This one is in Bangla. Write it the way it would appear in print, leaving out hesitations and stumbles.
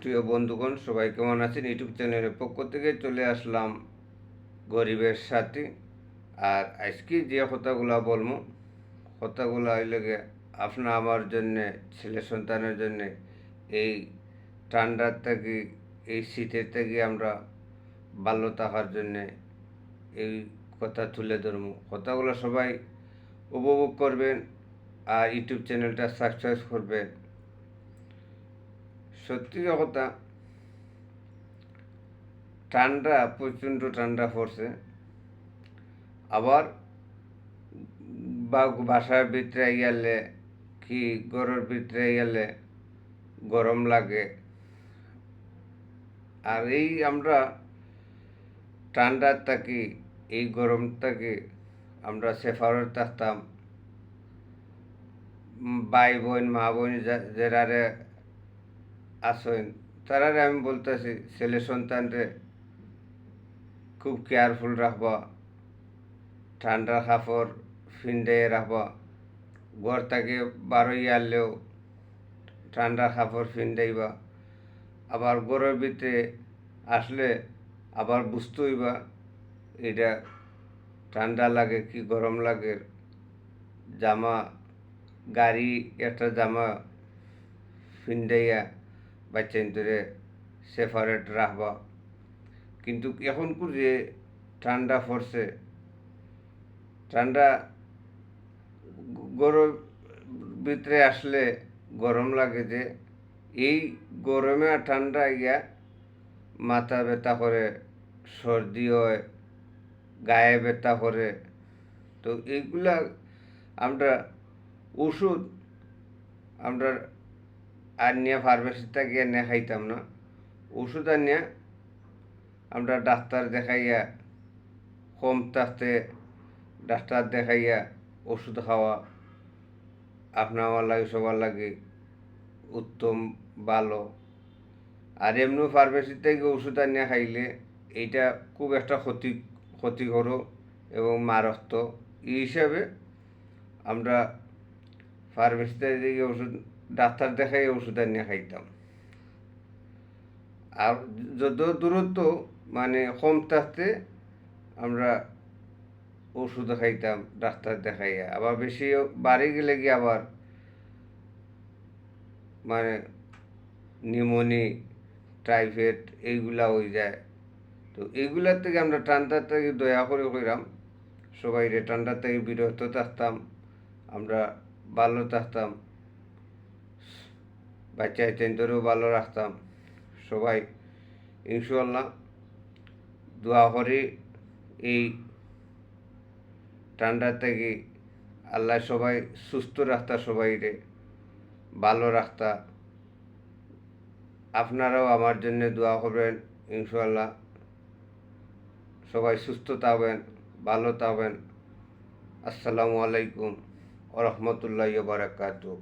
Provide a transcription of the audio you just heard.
প্রিয় বন্ধুগণ, সবাই কেমন আছেন? ইউটিউব চ্যানেলের পক্ষ থেকে চলে আসলাম গরিবের সাথে। আর আজকে যে কথাগুলো বলবো, কথাগুলো হইলে আপনার আমার জন্যে, ছেলে সন্তানের জন্যে, এই ঠান্ডার থেকে, এই শীতের থেকে আমরা ভালো থাকার জন্যে এই কথা তুলে ধরবো। কথাগুলো সবাই উপভোগ করবেন আর ইউটিউব চ্যানেলটা সাবস্ক্রাইব করবেন। সত্যি কথা, ঠান্ডা, প্রচণ্ড ঠান্ডা পড়ছে। আবার বাসার ভিতরে গেলে কি ঘরের ভিতরে গেলে গরম লাগে। আর এই আমরা ঠান্ডার থাকি, এই গরম থাকি আমরা সেফারত থাকতাম। ভাই বোন, মা বোন যারারে আসেন, তারারে আমি বলতেছি, ছেলে সন্তানরে খুব কেয়ারফুল রাখবা, ঠান্ডার কাপড় ফিন্ডে রাখবা, ঘর থেকে বারোই আনলেও ঠান্ডার কাপড় ফিন্ডাইবা। আবার ঘরের ভিতরে আসলে আবার বুঝতে হইবা এটা ঠান্ডা লাগে কি গরম লাগে। জামা, গাড়ি একটা জামা ফিন্ডাইয়া বাচ্চান ধরে সেপারেট রাখবা। কিন্তু এখন যে ঠান্ডা পড়ছে, ঠান্ডা গরম ভিতরে আসলে গরম লাগে যে এই গরমে আর ঠান্ডা গিয়া মাথা ব্যথা করে, সর্দি হয়, গায়ে ব্যথা করে। তো এইগুলা আমরা ওষুধ আমরা আনিয়া ফার্মেসিতে গিয়ে নিয়ে খাইতাম না। ওষুধ আনিয়া আমরা ডাক্তার দেখাইয়া, কম থাকতে ডাক্তার দেখাইয়া ওষুধ খাওয়া আপনার আমার লাগে, সবার লাগে উত্তম, ভালো। আর এমনি ফার্মেসি থেকে ওষুধ আনিয়া খাইলে এইটা খুব একটা ক্ষতিকর এবং মারাত্মক। এই হিসাবে আমরা ফার্মেসিতে থেকে ওষুধ, ডাক্তার দেখাই ওষুধ আনিয়া খাইতাম। আর যত দূরত্ব মানে কম থাকতে আমরা ওষুধ খাইতাম ডাক্তার দেখাইয়া। আবার বেশি বাড়ি গেলে কি আবার মানে নিউমোনি, টাইফয়েড এইগুলা হয়ে যায়। তো এইগুলার থেকে আমরা ঠান্ডার থেকে দয়া করে কইরাম সবাই ঠান্ডার থেকে বিরত থাকতাম, আমরা ভালো থাকতাম, বাচ্চা চেঞ্জরেও ভালো রাখতাম। সবাই ইনশাআল্লাহ দোয়া করি এই ঠান্ডা থেকে আল্লাহ সবাই সুস্থ রাখতা, সবাইরে ভালো রাখতা। আপনারাও আমার জন্য দোয়া করবেন ইনশাআল্লাহ। সবাই সুস্থ থাকবেন, ভালো থাকবেন। আসসালামু আলাইকুম ওয়া রাহমাতুল্লাহি ওয়া বারাকাতুহু।